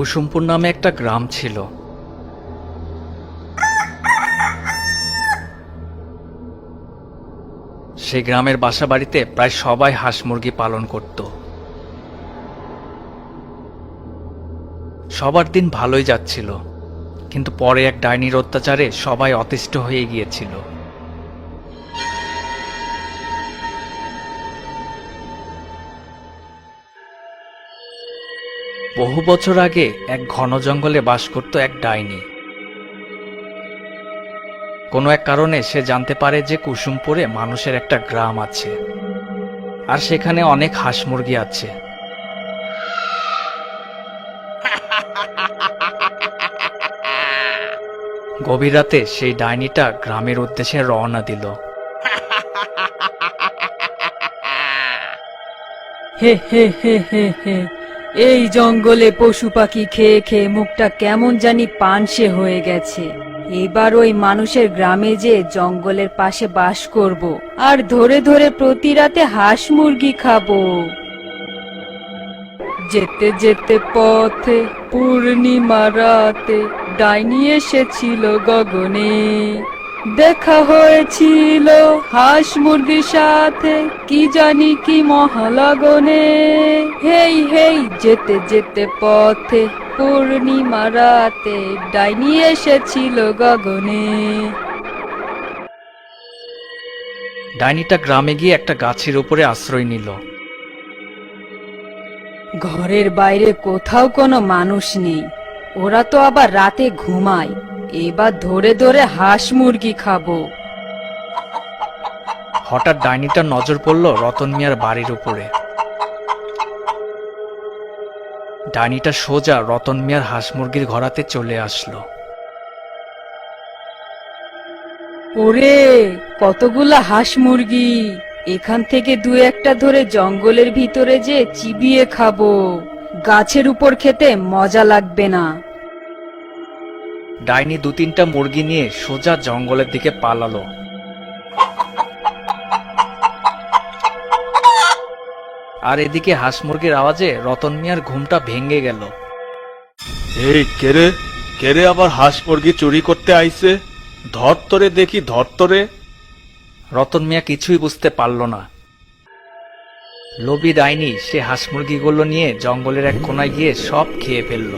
কুসুমপুর নামে একটা গ্রাম ছিল। সেই গ্রামের বাসাবাড়িতে প্রায় সবাই হাঁস মুরগি পালন করত। সবার দিন ভালোই যাচ্ছিল, কিন্তু পরে এক ডাইনির অত্যাচারে সবাই অতিষ্ঠ হয়ে গিয়েছিল। বহু বছর আগে এক ঘন জঙ্গলে বাস করত এক ডাইনি। কোনো এক কারণে সে জানতে পারে যে কুসুমপুরে মানুষের একটা গ্রাম আছে, আর সেখানে অনেক হাঁস মুরগি আছে। গভীর রাতে সেই ডাইনিটা গ্রামের উদ্দেশ্যে রওনা দিল। হে হে হে হে হে, এই জঙ্গলে পশু পাখি খেয়ে খেয়ে মুখটা কেমন জানি পানসে হয়ে গেছে। এবার ওই মানুষের গ্রামে যে জঙ্গলের পাশে বাস করব, আর ধরে ধরে প্রতি রাতে হাঁস মুরগি খাবো। যেতে যেতে পথে পূর্ণিমা রাতে ডাইনি এসেছিল গগনে। দেখা হয়েছিল হাঁস মুরগির সাথে, কি জানি কি মহালগনে। হেই হেই, যেতে যেতে পথে পূর্ণিমা রাতে ডাইনি এসেছিল গগনে। ডাইনিটা গ্রামে গিয়ে একটা গাছের উপরে আশ্রয় নিল। ঘরের বাইরে কোথাও কোনো মানুষ নেই, ওরা তো আবার রাতে ঘুমায়। এবার ধরে ধরে হাঁস মুরগি খাবো। হঠাৎ ডাইনিটার নজর পড়ল রতন মিয়ার বাড়ির উপরে। ডাইনিটা সোজা রতন মিয়ার হাঁস মুরগির ঘরাতে চলে আসলো। ওরে, কতগুলা হাঁস মুরগি! এখান থেকে দু একটা ধরে জঙ্গলের ভিতরে যে চিবিয়ে খাবো। গাছের উপর খেতে মজা লাগবে না। ডাইনি দু তিনটা মুরগি নিয়ে সোজা জঙ্গলের দিকে পালালো। আর এদিকে হাঁস মুরগির আওয়াজে রতন মিয়ার ঘুমটা ভেঙে গেল। এই কেরে কেরে আবার হাঁস মুরগি চুরি করতে আইছে? ধর তরে দেখি, ধর তরে। রতন মিয়া কিছুই বুঝতে পারল না। লোভী ডাইনি সে হাঁস মুরগিগুলো নিয়ে জঙ্গলের এক কোনায় গিয়ে সব খেয়ে ফেলল।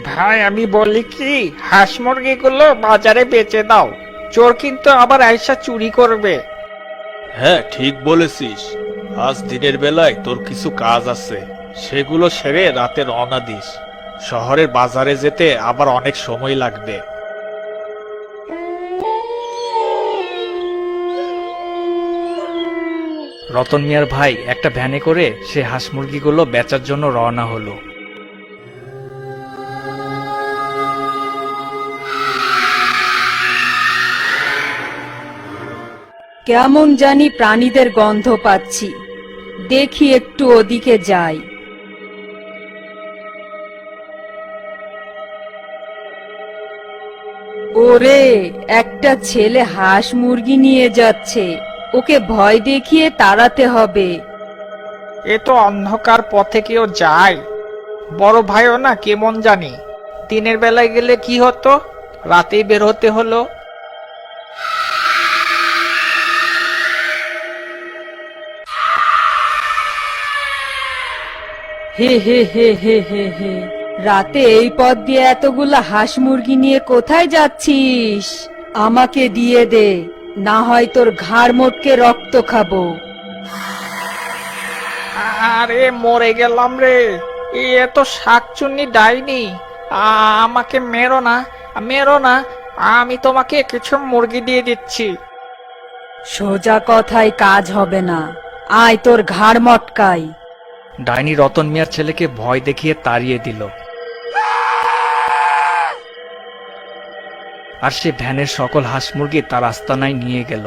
ভাই, আমি বলি কি, হাঁস মুরগিগুলো বাজারে বেচে দাও। চোর কিন্তু আবার আইসা চুরি করবে। হ্যাঁ, ঠিক বলেছিস। আজ দিনের বেলায় তোর কিছু কাজ আছে, সেগুলো সেরে রাতে রওনা দিস। শহরের বাজারে যেতে আবার অনেক সময় লাগবে। রতন মিয়ার ভাই একটা ভ্যানে করে সে হাঁস মুরগিগুলো বেচার জন্য রওনা হলো। কেমন জানি প্রাণীদের গন্ধ পাচ্ছি, দেখি একটু ওদিকে যাই। ওরে, একটা ছেলে হাঁস মুরগি নিয়ে যাচ্ছে, ওকে ভয় দেখিয়ে তাড়াতে হবে। এ তো অন্ধকার পথে কেউ যায়। বড় ভাইও না কেমন জানি। দিনের বেলায় গেলে কি হতো, রাতেই বের হতে হলো। হে হে হে হে হে হে, রাতে এই পথ দিয়ে এতগুলা হাঁস মুরগি নিয়ে কোথায় যাচ্ছিস? আমাকে দিয়ে দে, না হয় তোর ঘাড় মোটকে রক্ত খাবো। আরে মরে গেলাম রে! এ তো শাকচুন্নি ডাইনি। আমাকে মেরো না, মেরো না। আমি তোমাকে কিছু মুরগি দিয়ে দিচ্ছি। সোজা কথায় কাজ হবে না, আয় তোর ঘাড় মটকাই। ডাইনি রতন মিয়ার ছেলেকে ভয় দেখিয়ে তাড়িয়ে দিল। আর সে ভ্যানের সকল হাঁস মুরগি তার আস্তানায় নিয়ে গেল।